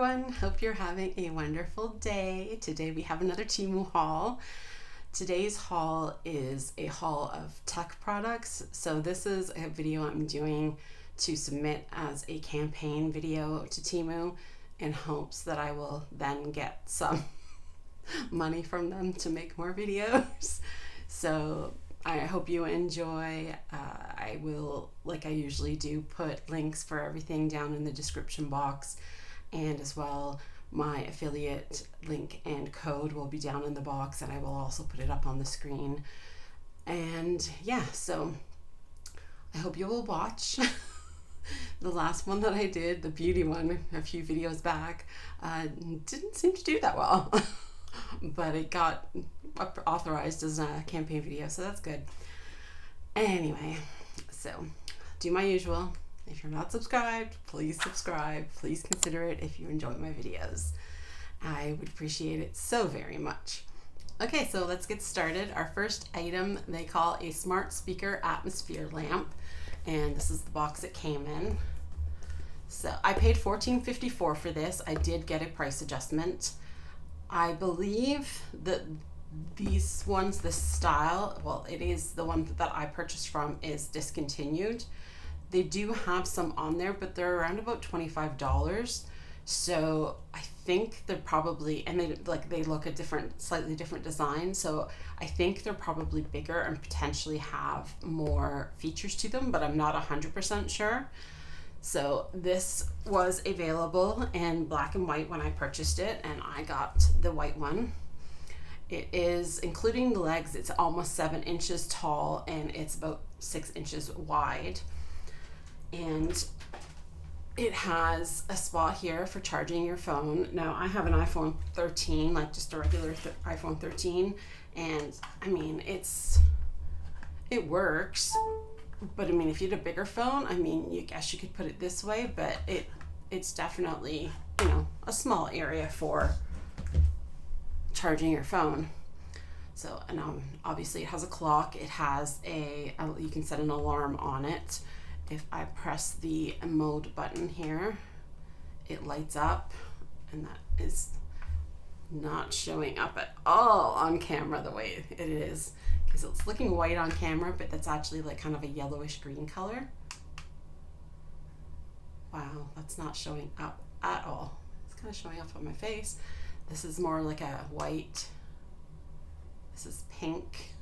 everyone, hope you're having a wonderful day. Today we have another TEMU haul. Today's haul is a haul of tech products. So this is a video I'm doing to submit as a campaign video to TEMU in hopes that I will then get some money from them to make more videos. So I hope you enjoy. I will, like I usually do, put links for everything down in the description box, and as well my affiliate link and code will be down in the box, and I will also put it up on the screen. And yeah, so I hope you will watch. The last one that I did, the beauty one, a few videos back, didn't seem to do that well. But it got authorized as a campaign video, so that's good. Anyway, so do my usual. If you're not subscribed, please subscribe. Please consider it if you enjoy my videos. I would appreciate it so very much. Okay, so let's get started. Our first item they call a smart speaker atmosphere lamp, and this is the box it came in. So I paid $14.54 for this. I did get a price adjustment. I believe that these ones, this style, well, it is the one that I purchased from, is discontinued. They do have some on there, but they're around about $25. So I think they're probably, and they look at slightly different designs. So I think they're probably bigger and potentially have more features to them, but I'm not 100% sure. So this was available in black and white when I purchased it, and I got the white one. It is, including the legs, it's almost 7 inches tall and it's about 6 inches wide. And it has a spot here for charging your phone. Now I have an iPhone 13, like just a regular iPhone 13, and I mean it works. But I mean, if you had a bigger phone, I mean, you guess you could put it this way, but it's definitely, you know, a small area for charging your phone. So, and obviously it has a clock. It has you can set an alarm on it. If I press the mode button here, it lights up, and that is not showing up at all on camera the way it is. Because it's looking white on camera, but that's actually like kind of a yellowish green color. Wow, that's not showing up at all. It's kind of showing up on my face. This is more like a white. This is pink.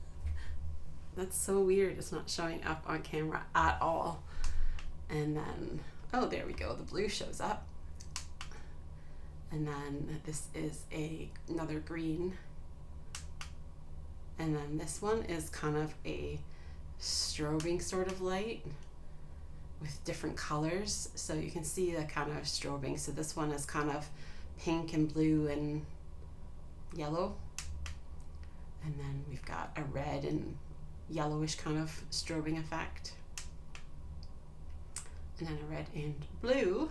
That's so weird. It's not showing up on camera at all. And then, oh, there we go. The blue shows up. And then this is another green. And then this one is kind of a strobing sort of light with different colors. So you can see the kind of strobing. So this one is kind of pink and blue and yellow. And then we've got a red and yellowish kind of strobing effect. And then a red and blue.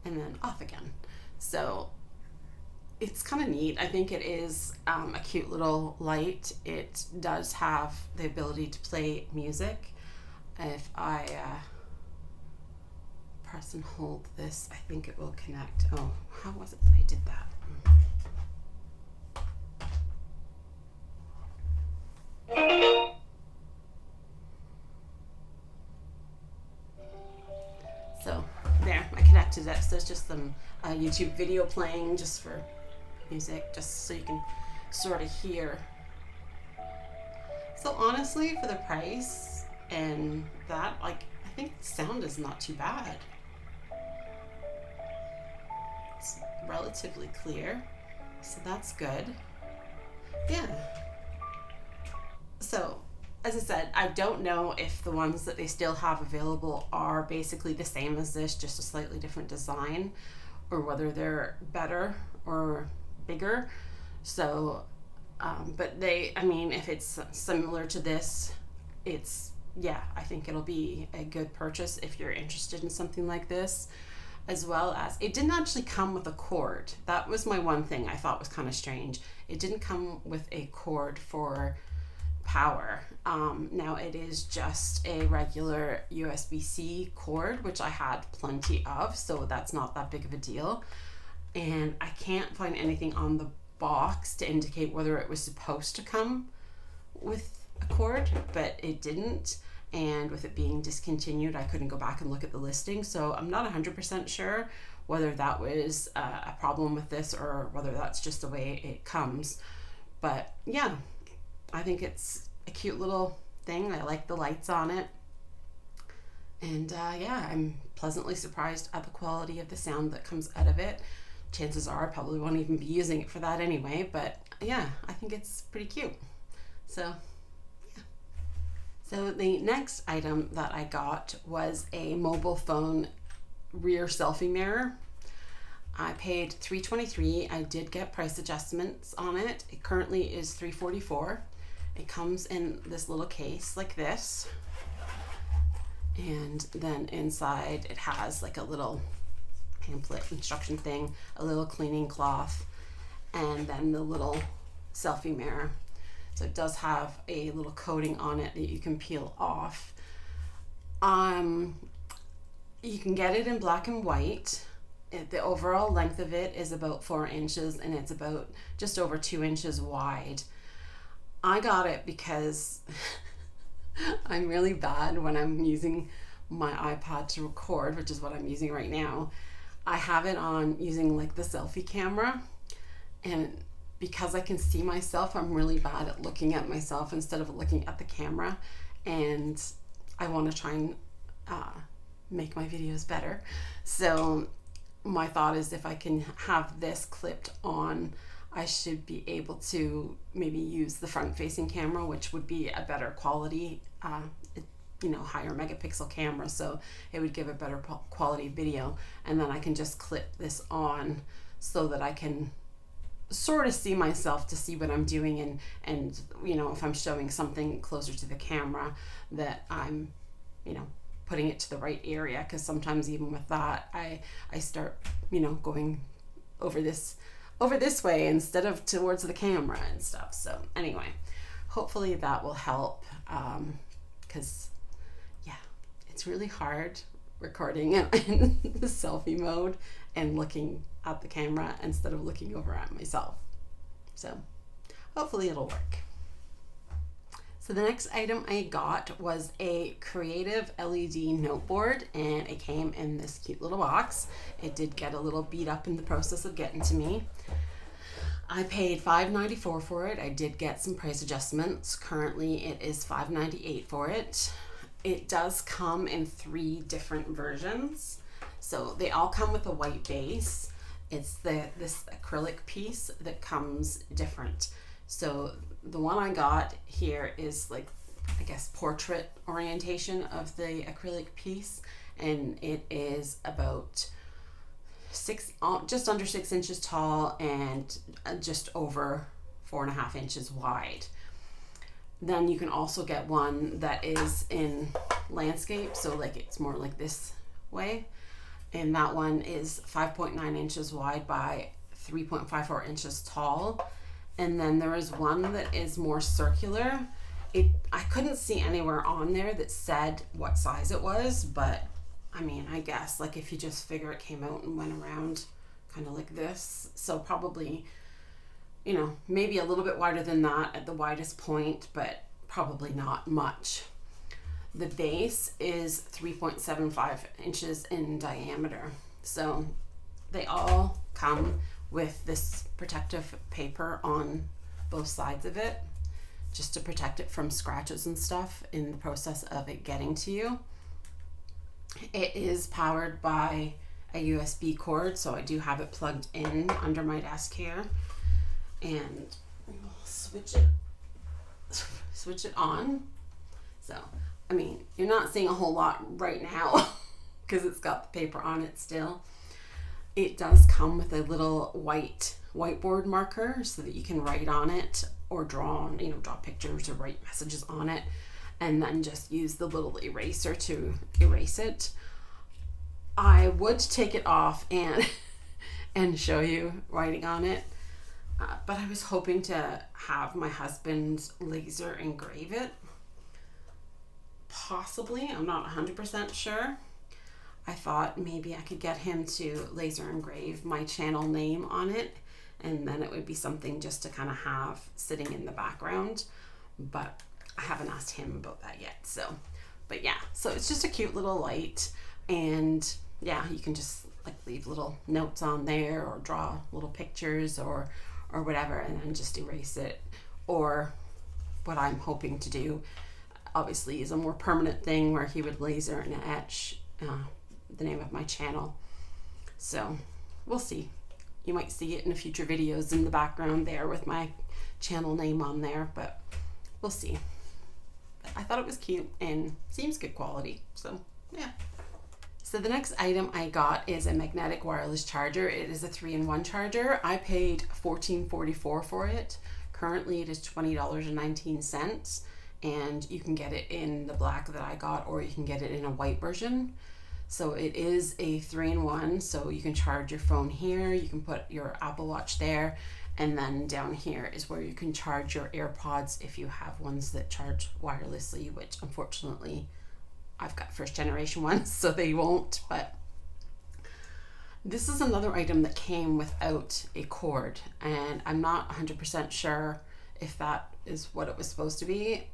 And then off again. So it's kind of neat. I think it is a cute little light. It does have the ability to play music. If I press and hold this, I think it will connect. Oh, how was it that I did that? So there, I connected it. So there's just some YouTube video playing just for music, just so you can sort of hear. So honestly, for the price and that, like, I think the sound is not too bad. It's relatively clear, so that's good. Yeah. So as I said, I don't know if the ones that they still have available are basically the same as this, just a slightly different design, or whether they're better or bigger. So but I mean, if it's similar to this, yeah, I think it'll be a good purchase if you're interested in something like this. As well as, it didn't actually come with a cord. That was my one thing I thought was kind of strange. It didn't come with a cord for power. Now it is just a regular USB-C cord, which I had plenty of, so that's not that big of a deal. And I can't find anything on the box to indicate whether it was supposed to come with a cord, but it didn't. And with it being discontinued, I couldn't go back and look at the listing, so I'm not 100% sure whether that was a problem with this or whether that's just the way it comes. But yeah, I think it's a cute little thing. I like the lights on it, and yeah, I'm pleasantly surprised at the quality of the sound that comes out of it. Chances are I probably won't even be using it for that anyway, but yeah, I think it's pretty cute. So So the next item that I got was a mobile phone rear selfie mirror. I paid $323. I did get price adjustments on it. It currently is $344. It comes in this little case like this. And then inside it has like a little pamphlet instruction thing, a little cleaning cloth, and then the little selfie mirror. So it does have a little coating on it that you can peel off. You can get it in black and white. The overall length of it is about 4 inches, and it's about just over 2 inches wide. I got it because I'm really bad when I'm using my iPad to record, which is what I'm using right now. I have it on using like the selfie camera, and because I can see myself, I'm really bad at looking at myself instead of looking at the camera, and I want to try and make my videos better. So my thought is if I can have this clipped on, I should be able to maybe use the front-facing camera, which would be a better quality, higher megapixel camera, so it would give a better quality video, and then I can just clip this on so that I can sort of see myself to see what I'm doing, and if I'm showing something closer to the camera, that I'm putting it to the right area, because sometimes even with that I start going over this way instead of towards the camera and stuff. So anyway, hopefully that will help, because it's really hard recording in the selfie mode and looking at the camera instead of looking over at myself. So hopefully it'll work. So the next item I got was a creative LED note board, and it came in this cute little box. It did get a little beat up in the process of getting to me. I paid $5.94 for it. I did get some price adjustments. Currently it is $5.98 for it. It does come in 3 different versions. So they all come with a white base. It's this acrylic piece that comes different. So the one I got here is like, I guess, portrait orientation of the acrylic piece, and it is about just under 6 inches tall and just over 4.5 inches wide. Then you can also get one that is in landscape, so like it's more like this way, and that one is 5.9 inches wide by 3.54 inches tall. And then there is one that is more circular. I couldn't see anywhere on there that said what size it was, but I mean, I guess like if you just figure it came out and went around kind of like this, so probably maybe a little bit wider than that at the widest point, but probably not much. The base is 3.75 inches in diameter. So they all come with this protective paper on both sides of it, just to protect it from scratches and stuff in the process of it getting to you. It is powered by a USB cord, so I do have it plugged in under my desk here, and we'll switch it on. So I mean, you're not seeing a whole lot right now because it's got the paper on it still. It does come with a little whiteboard marker so that you can write on it or draw pictures or write messages on it, and then just use the little eraser to erase it. I would take it off and show you writing on it. but I was hoping to have my husband laser engrave it. Possibly, I'm not 100% sure. I thought maybe I could get him to laser engrave my channel name on it, and then it would be something just to kind of have sitting in the background, but I haven't asked him about that yet. So, but yeah, so it's just a cute little light, and yeah, you can just like leave little notes on there or draw little pictures or whatever, and then just erase it. Or what I'm hoping to do obviously is a more permanent thing where he would laser and etch the name of my channel. So we'll see. You might see it in future videos in the background there with my channel name on there, but we'll see. But I thought it was cute and seems good quality, so yeah. So the next item I got is a magnetic wireless charger. It is a 3-in-1 charger. I paid $14.44 for it. Currently it is $20.19, and you can get it in the black that I got, or you can get it in a white version. So it is a 3-in-1, so you can charge your phone here, you can put your Apple Watch there, and then down here is where you can charge your AirPods if you have ones that charge wirelessly, which unfortunately I've got first generation ones, so they won't. But this is another item that came without a cord, and I'm not 100% sure if that is what it was supposed to be.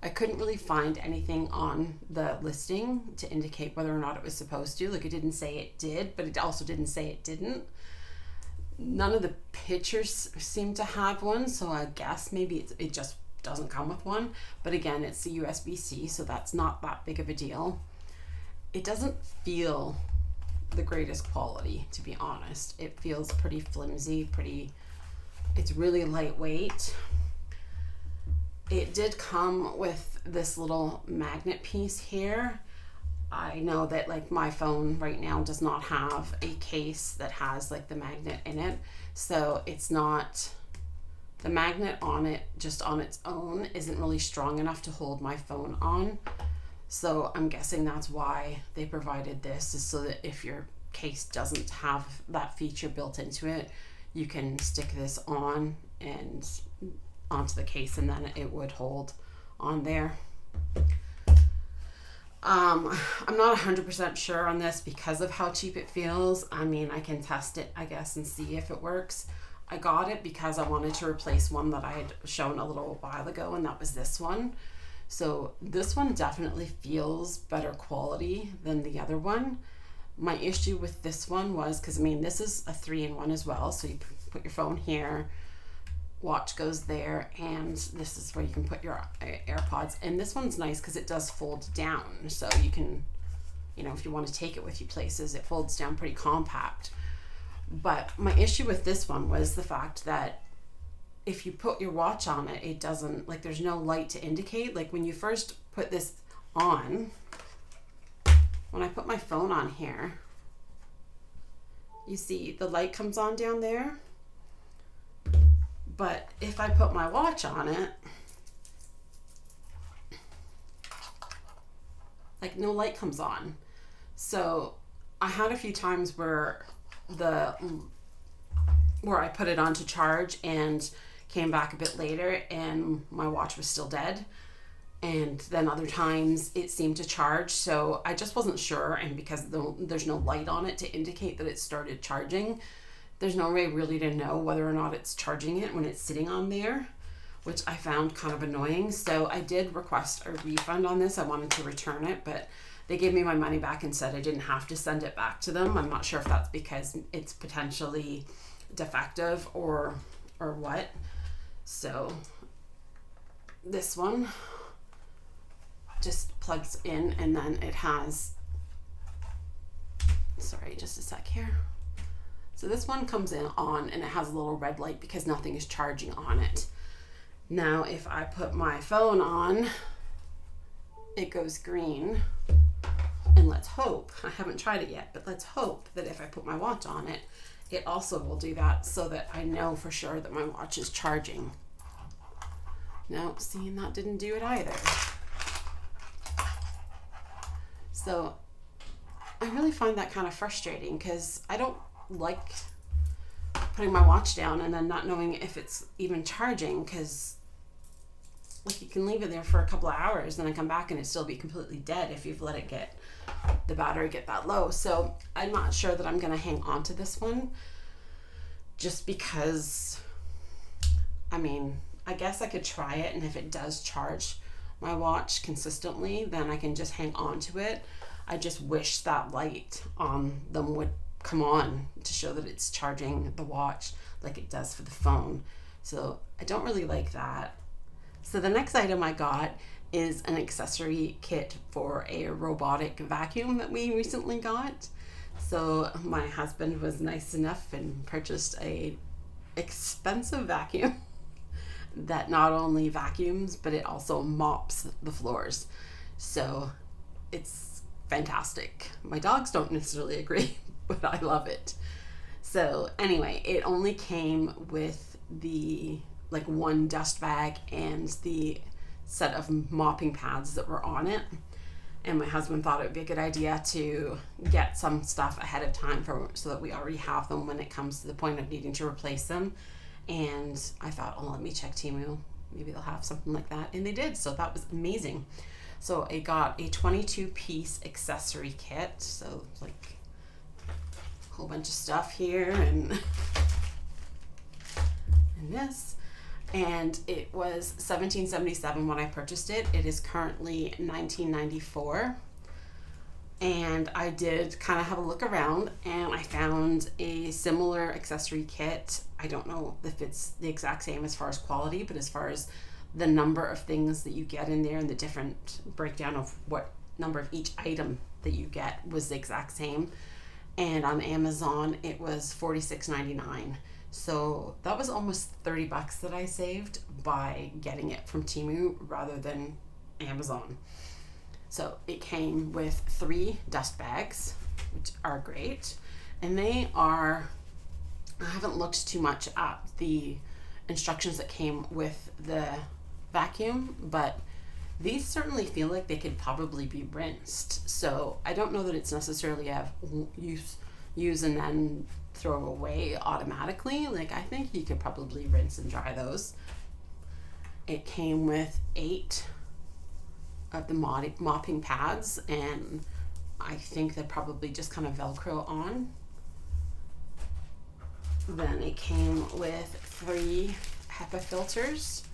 I couldn't really find anything on the listing to indicate whether or not it was supposed to. Like, it didn't say it did, but it also didn't say it didn't. None of the pictures seem to have one, so I guess maybe it just doesn't come with one. But again, it's a USB-C, so that's not that big of a deal. It doesn't feel the greatest quality, to be honest. It feels pretty flimsy, it's really lightweight. It did come with this little magnet piece here. I know that like my phone right now does not have a case that has like the magnet in it, so it's not, the magnet on it just on its own isn't really strong enough to hold my phone on. So I'm guessing that's why they provided this, is so that if your case doesn't have that feature built into it, you can stick this on and onto the case, and then it would hold on there. I'm not 100% sure on this because of how cheap it feels. I mean, I can test it, I guess, and see if it works. I got it because I wanted to replace one that I had shown a little while ago, and that was this one. So this one definitely feels better quality than the other one. My issue with this one was, because I mean, this is a 3-in-1 as well, so you put your phone here, watch goes there, and this is where you can put your AirPods. And this one's nice because it does fold down, so you can, you know, if you want to take it with you places, it folds down pretty compact. But my issue with this one was the fact that if you put your watch on it, it doesn't, like, there's no light to indicate. Like when you first put this on, when I put my phone on here, you see the light comes on down there. But if I put my watch on it, like no light comes on. So I had a few times where I put it on to charge and came back a bit later and my watch was still dead. And then other times it seemed to charge, so I just wasn't sure. And because there's no light on it to indicate that it started charging, there's no way really to know whether or not it's charging it when it's sitting on there, which I found kind of annoying. So I did request a refund on this. I wanted to return it, but they gave me my money back and said I didn't have to send it back to them. I'm not sure if that's because it's potentially defective or what. So this one just plugs in, and then it has, sorry, just a sec here. So this one comes in on, and it has a little red light because nothing is charging on it. Now, if I put my phone on, it goes green. And let's hope, I haven't tried it yet, but let's hope that if I put my watch on it, it also will do that, so that I know for sure that my watch is charging. Nope, see, that didn't do it either. So I really find that kind of frustrating because I don't like putting my watch down and then not knowing if it's even charging, because like you can leave it there for a couple of hours and then come back and it still be completely dead if you've let it get the battery get that low. So I'm not sure that I'm gonna hang on to this one, just because, I mean, I guess I could try it, and if it does charge my watch consistently, then I can just hang on to it. I just wish that light on them would come on to show that it's charging the watch like it does for the phone. So I don't really like that. So the next item I got is an accessory kit for a robotic vacuum that we recently got. So my husband was nice enough and purchased a expensive vacuum that not only vacuums, but it also mops the floors. So it's fantastic. My dogs don't necessarily agree, but I love it. So anyway, it only came with the like one dust bag and the set of mopping pads that were on it. And my husband thought it would be a good idea to get some stuff ahead of time so that we already have them when it comes to the point of needing to replace them. And I thought, oh, let me check TEMU. Maybe they'll have something like that. And they did, so that was amazing. So I got a 22-piece accessory kit. So like a whole bunch of stuff here and this. And it was $17.77 when I purchased it. It is currently $19.94. And I did kind of have a look around, and I found a similar accessory kit. I don't know if it's the exact same as far as quality, but as far as the number of things that you get in there and the different breakdown of what number of each item that you get was the exact same. And on Amazon, it was $46.99. So that was almost $30 that I saved by getting it from TEMU rather than Amazon. So it came with 3 dust bags, which are great. And they are, I haven't looked too much at the instructions that came with the vacuum, but these certainly feel like they could probably be rinsed. So I don't know that it's necessarily a use and then throw away automatically. Like, I think you could probably rinse and dry those. It came with 8 of the mopping pads, and I think they're probably just kind of Velcro on. Then it came with 3 HEPA filters,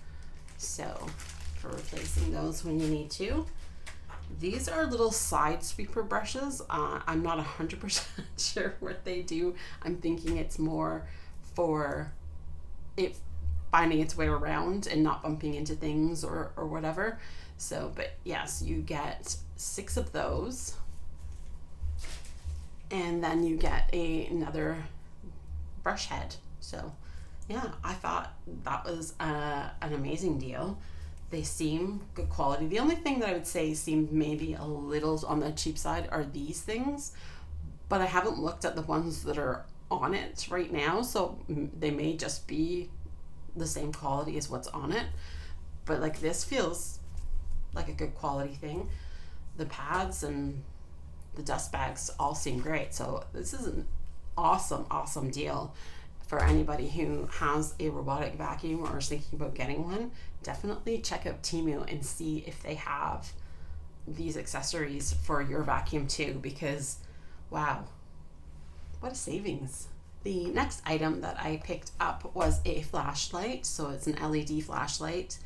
so for replacing those when you need to. These are little side sweeper brushes. I'm not 100% sure what they do. I'm thinking it's more for it finding its way around and not bumping into things or whatever. So, but yes, you get 6 of those. And then you get another brush head. So yeah, I thought that was an amazing deal. They seem good quality. The only thing that I would say seemed maybe a little on the cheap side are these things, but I haven't looked at the ones that are on it right now, so they may just be the same quality as what's on it. But like, this feels like a good quality thing. The pads and the dust bags all seem great. So this is an awesome deal for anybody who has a robotic vacuum or is thinking about getting one. Definitely check out TEMU and see if they have these accessories for your vacuum too, because wow, what a savings. The next item that I picked up was a flashlight. So it's an LED flashlight.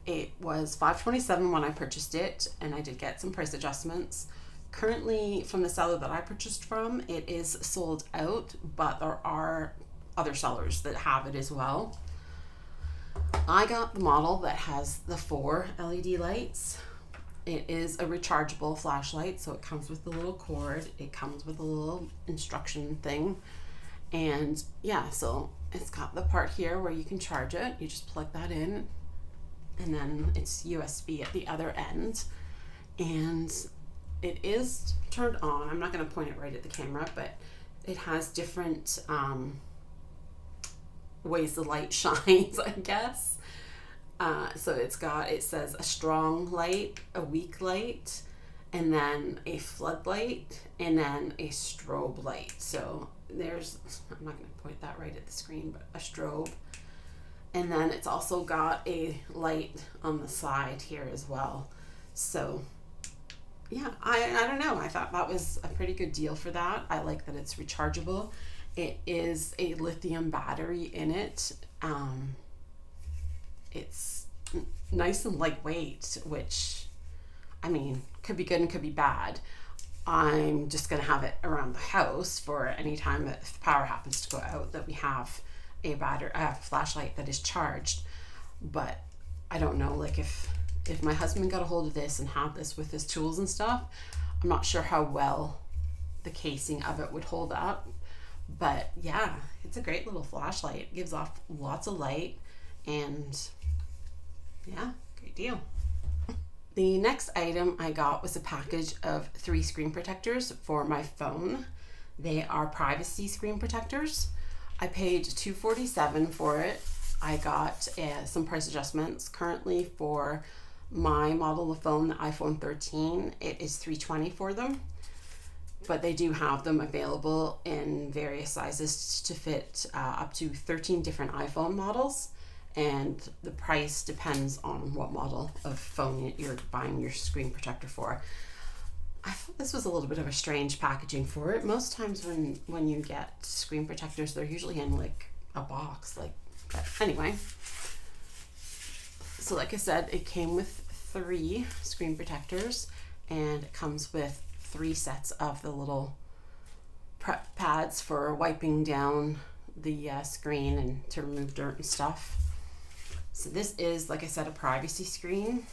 It was $5.27 when I purchased it, and I did get some price adjustments. Currently, from the seller that I purchased from, it is sold out, but there are other sellers that have it as well. I got the model that has the 4 LED lights. It is a rechargeable flashlight, so it comes with the little cord. It comes with a little instruction thing. And yeah, so it's got the part here where you can charge it. You just plug that in, and then it's USB at the other end. And it is turned on. I'm not going to point it right at the camera, but it has different ways the light shines, I guess. So it says a strong light, a weak light, and then a floodlight, and then a strobe light. So there's, I'm not going to point that right at the screen, but a strobe. And then it's also got a light on the side here as well. So yeah, I don't know. I thought that was a pretty good deal for that. I like that it's rechargeable. It is a lithium battery in it. It's nice and lightweight, which, I mean, could be good and could be bad. I'm just going to have it around the house for any time that if the power happens to go out, that we have a flashlight that is charged. But I don't know, like if my husband got a hold of this and had this with his tools and stuff, I'm not sure how well the casing of it would hold up. But yeah, it's a great little flashlight. It gives off lots of light, and yeah, great deal. The next item I got was a package of 3 screen protectors for my phone. They are privacy screen protectors. I paid $247 for it. I got some price adjustments. Currently for my model of phone, the iPhone 13, it is $320 for them. But they do have them available in various sizes to fit up to 13 different iPhone models. And the price depends on what model of phone you're buying your screen protector for. I thought this was a little bit of a strange packaging for it. Most times when you get screen protectors, they're usually in like a box. But anyway, so like I said, it came with 3 screen protectors, and it comes with 3 sets of the little prep pads for wiping down the screen and to remove dirt and stuff. So this is, like I said, a privacy screen.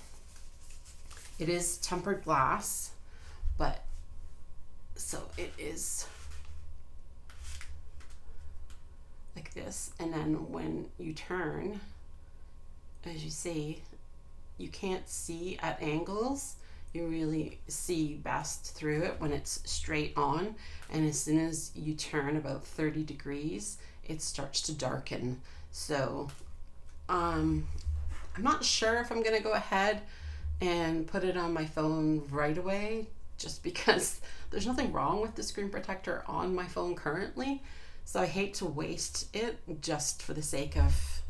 It is tempered glass, but so it is like this. And then when you turn, as you see, you can't see at angles. You really see best through it when it's straight on. And as soon as you turn about 30 degrees, it starts to darken. So I'm not sure if I'm gonna go ahead and put it on my phone right away, just because there's nothing wrong with the screen protector on my phone currently. So I hate to waste it just for the sake of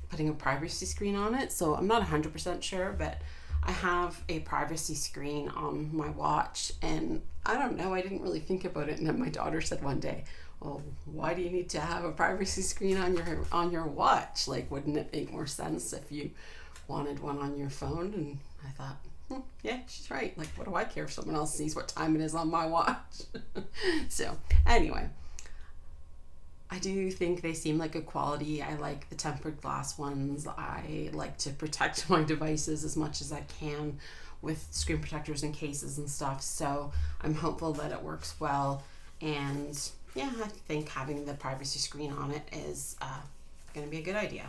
putting a privacy screen on it. So I'm not 100% sure, but I have a privacy screen on my watch, and I don't know, I didn't really think about it. And then my daughter said one day, well, why do you need to have a privacy screen on your watch? Like, wouldn't it make more sense if you wanted one on your phone? And I thought, yeah, she's right. Like, what do I care if someone else sees what time it is on my watch? So anyway, I do think they seem like good quality. I like the tempered glass ones. I like to protect my devices as much as I can with screen protectors and cases and stuff. So I'm hopeful that it works well. And yeah, I think having the privacy screen on it is going to be a good idea.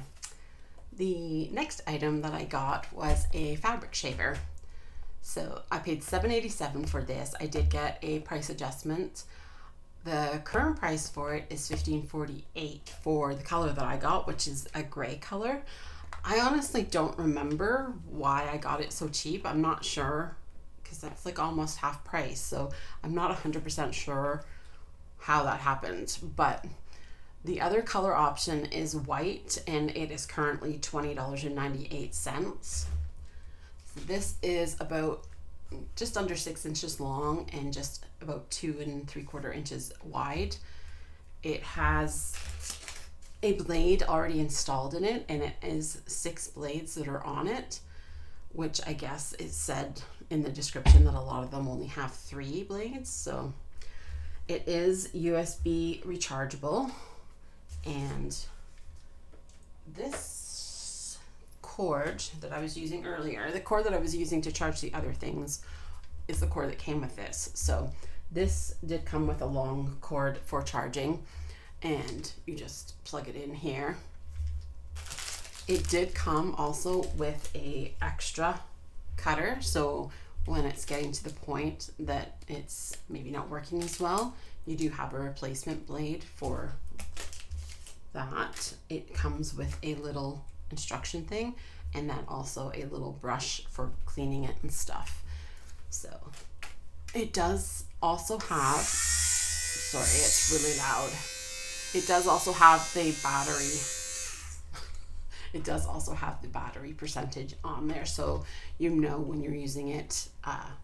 The next item that I got was a fabric shaver. So I paid $7.87 for this. I did get a price adjustment. The current price for it is $15.48 for the color that I got, which is a gray color. I honestly don't remember why I got it so cheap. I'm not sure, because that's like almost half price. So I'm not 100% sure how that happened. But the other color option is white, and it is currently $20.98. So this is about just under 6 inches long and just about 2 3/4 inches wide. It has a blade already installed in it, and it is 6 blades that are on it, which I guess it said in the description that a lot of them only have 3 blades. So it is USB rechargeable, and this cord that I was using earlier, the cord that I was using to charge the other things, is the cord that came with this. So this did come with a long cord for charging, and you just plug it in here. It did come also with a extra cutter, so when it's getting to the point that it's maybe not working as well, you do have a replacement blade for that. It comes with a little instruction thing, and then also a little brush for cleaning it and stuff. So it does also have Sorry, it's really loud. It does also have the battery. It does also have the battery percentage on there, so you know when you're using it,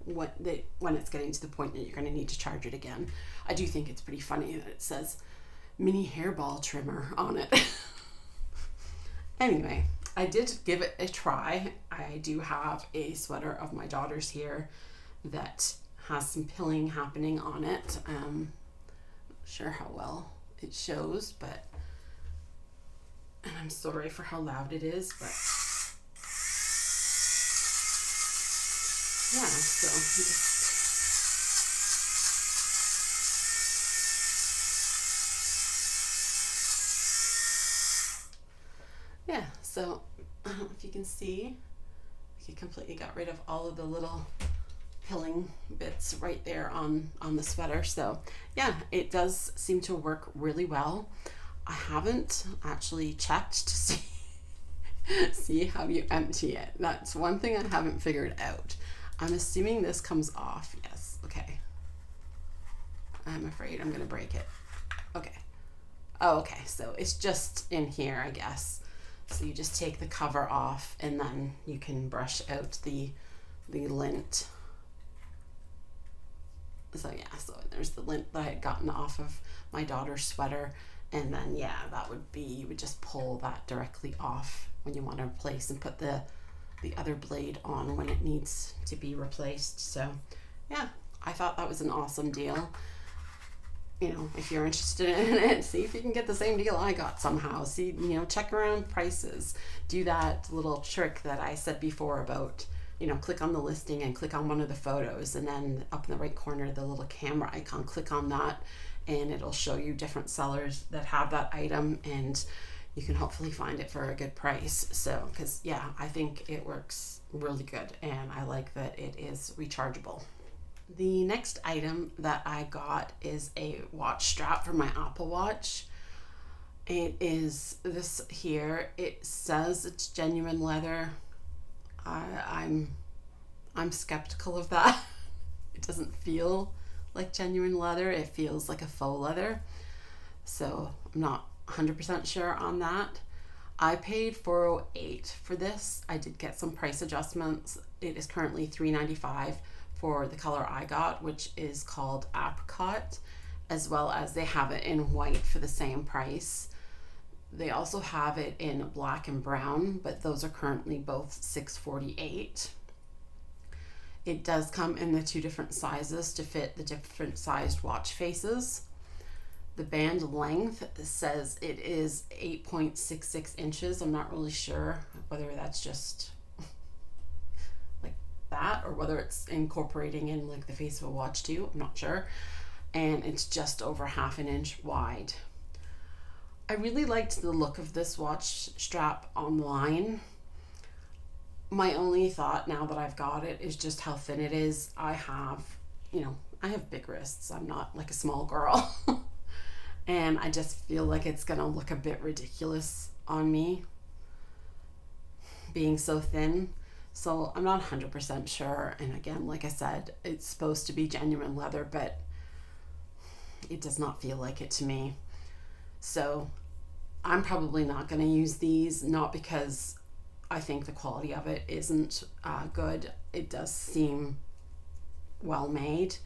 when it's getting to the point that you're going to need to charge it again. I do think it's pretty funny that it says mini hairball trimmer on it. Anyway, I did give it a try. I do have a sweater of my daughter's here that has some pilling happening on it. Not sure how well it shows, but, and I'm sorry for how loud it is, but yeah, so yeah, so I don't know if you can see, he completely got rid of all of the little pilling bits right there on the sweater. So yeah, it does seem to work really well. I haven't actually checked to see how you empty it. That's one thing I haven't figured out. I'm assuming this comes off. Yes. Okay. I'm afraid I'm gonna break it. Okay. Oh, okay. So it's just in here, I guess. So you just take the cover off and then you can brush out the lint. So yeah, so there's the lint that I had gotten off of my daughter's sweater, and then yeah, that would be, you would just pull that directly off when you want to replace and put the other blade on when it needs to be replaced. So yeah, I thought that was an awesome deal. You know, if you're interested in it, see if you can get the same deal I got somehow. See, you know, check around prices. Do that little trick that I said before about, you know, click on the listing and click on one of the photos, and then up in the right corner, the little camera icon, click on that, and it'll show you different sellers that have that item, and you can hopefully find it for a good price. So, because yeah, I think it works really good, and I like that it is rechargeable. The next item that I got is a watch strap for my Apple Watch. It is this here. It says it's genuine leather. I'm skeptical of that. It doesn't feel like genuine leather. It feels like a faux leather. So I'm not 100% sure on that. I paid $408 for this. I did get some price adjustments. It is currently $395 for the color I got, which is called Apricot, as well as they have it in white for the same price. They also have it in black and brown, but those are currently both $648. It does come in the two different sizes to fit the different sized watch faces. The band length says it is 8.66 inches. I'm not really sure whether that's just like that or whether it's incorporating in like the face of a watch too. I'm not sure. And it's just over ½ an inch wide. I really liked the look of this watch strap online. My only thought now that I've got it is just how thin it is. I have big wrists. I'm not like a small girl. And I just feel like it's gonna look a bit ridiculous on me being so thin. So I'm not 100% sure. And again, like I said, it's supposed to be genuine leather, but it does not feel like it to me. So I'm probably not going to use these, not because I think the quality of it isn't good. It does seem well made,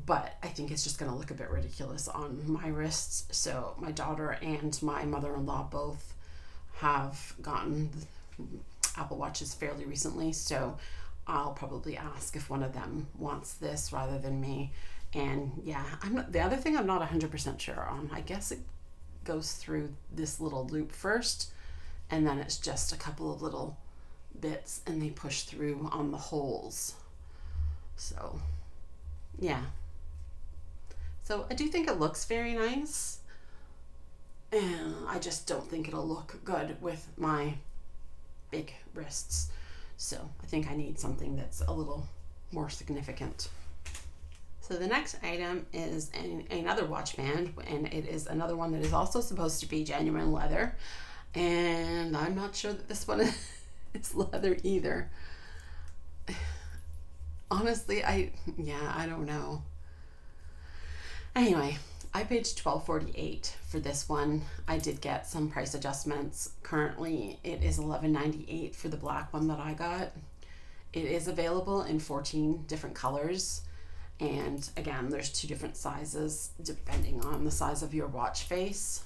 but I think it's just going to look a bit ridiculous on my wrists. So my daughter and my mother-in-law both have gotten Apple Watches fairly recently, so I'll probably ask if one of them wants this rather than me. And yeah, the other thing I'm not 100% sure on. I guess it goes through this little loop first, and then it's just a couple of little bits and they push through on the holes. So yeah. So I do think it looks very nice, and I just don't think it'll look good with my big wrists. So I think I need something that's a little more significant. So the next item is another watch band, and it is another one that is also supposed to be genuine leather. And I'm not sure that this one is leather either. Honestly, I don't know. Anyway, I paid $12.48 for this one. I did get some price adjustments. Currently, it is $11.98 for the black one that I got. It is available in 14 different colors. And again, there's 2 different sizes depending on the size of your watch face.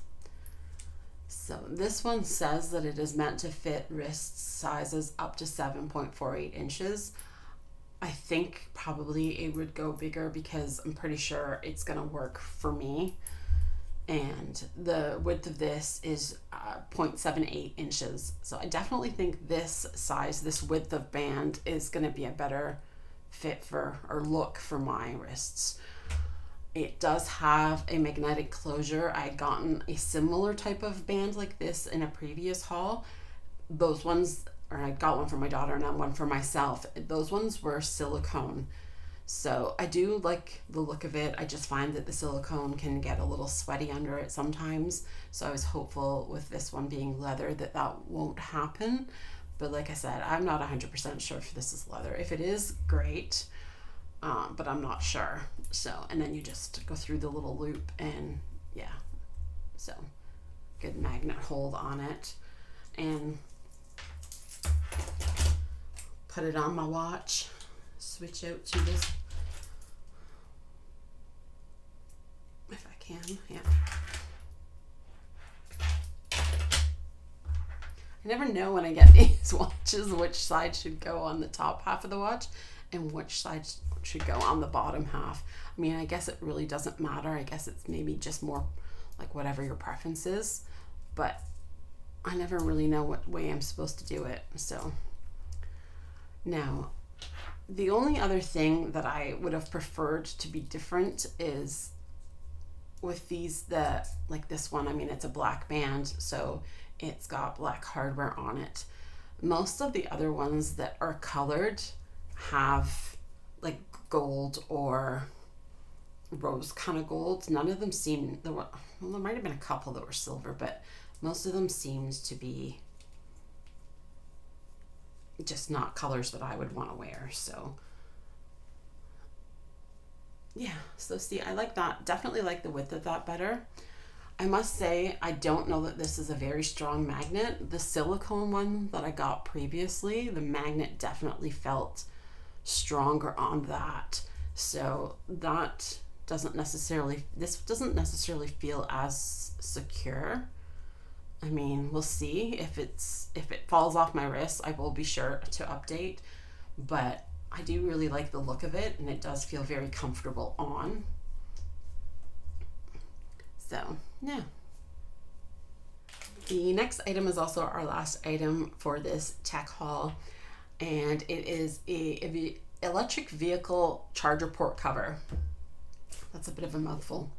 So this one says that it is meant to fit wrist sizes up to 7.48 inches. I think probably it would go bigger because I'm pretty sure it's going to work for me. And the width of this is 0.78 inches. So I definitely think this size, this width of band is going to be a better fit for or look for my wrists. It does have a magnetic closure. I had gotten a similar type of band like this in a previous haul. Those ones, or I got one for my daughter and one for myself. Those ones were silicone. So I do like the look of it. I just find that the silicone can get a little sweaty under it sometimes. So I was hopeful with this one being leather that won't happen. But like I said, I'm not 100% sure if this is leather. If it is, great. But I'm not sure. So, and then you just go through the little loop and yeah. So, good magnet hold on it. And put it on my watch. Switch out to this. If I can, yeah. I never know when I get these watches which side should go on the top half of the watch and which side should go on the bottom half. I mean, I guess it really doesn't matter. I guess it's maybe just more like whatever your preference is, but I never really know what way I'm supposed to do it. So now, the only other thing that I would have preferred to be different is with these, like this one, I mean, it's a black band, so it's got black hardware on it. Most of the other ones that are colored have like gold or rose kind of gold. None of them seem, well, there might have been a couple that were silver, but most of them seemed to be just not colors that I would want to wear. So yeah, so see, I like that. Definitely like the width of that better. I must say, I don't know that this is a very strong magnet. The silicone one that I got previously, the magnet definitely felt stronger on that. So that doesn't necessarily, this doesn't necessarily feel as secure. I mean, we'll see if it falls off my wrist. I will be sure to update, but I do really like the look of it, and it does feel very comfortable on. So yeah. The next item is also our last item for this tech haul, and it is a electric vehicle charger port cover. That's a bit of a mouthful.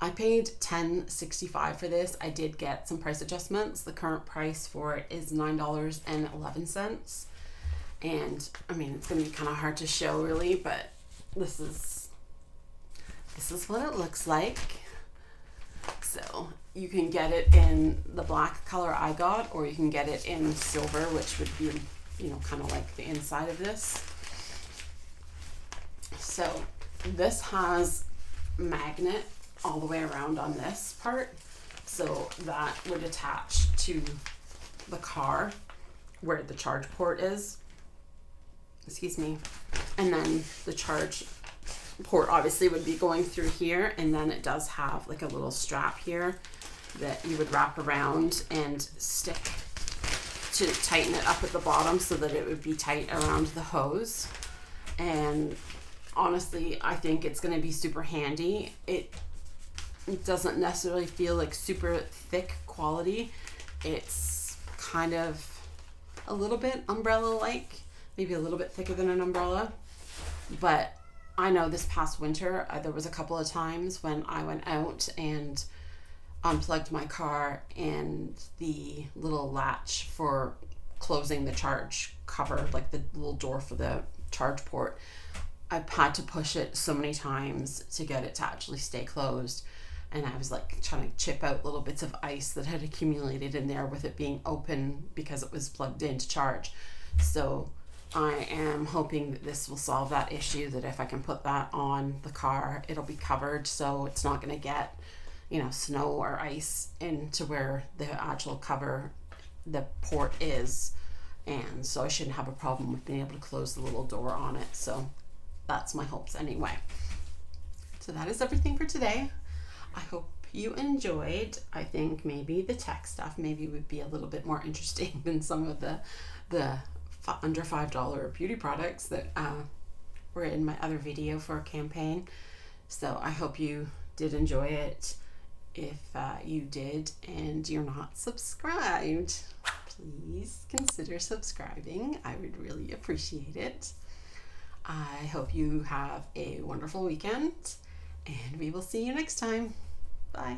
I paid $10.65 for this. I did get some price adjustments. The current price for it is $9.11. And I mean, it's gonna be kind of hard to show really, but this is what it looks like. So you can get it in the black color I got, or you can get it in silver, which would be, you know, kind of like the inside of this. So this has magnet all the way around on this part, so that would attach to the car where the charge port is. Excuse me. And then the charge port obviously would be going through here, and then it does have like a little strap here that you would wrap around and stick to tighten it up at the bottom so that it would be tight around the hose. And honestly, I think it's going to be super handy. It doesn't necessarily feel like super thick quality. It's kind of a little bit umbrella-like, maybe a little bit thicker than an umbrella. But I know this past winter, there was a couple of times when I went out and unplugged my car, and the little latch for closing the charge cover, like the little door for the charge port, I've had to push it so many times to get it to actually stay closed. And I was like trying to chip out little bits of ice that had accumulated in there with it being open because it was plugged in to charge. So I am hoping that this will solve that issue, that if I can put that on the car, it'll be covered so it's not going to get, snow or ice into where the actual cover, the port is. And so I shouldn't have a problem with being able to close the little door on it. So that's my hopes anyway. So that is everything for today. I hope you enjoyed. I think maybe the tech stuff maybe would be a little bit more interesting than some of the under $5 beauty products that were in my other video for a campaign. So I hope you did enjoy it. If you did and you're not subscribed, please consider subscribing. I would really appreciate it. I hope you have a wonderful weekend, and we will see you next time. Bye.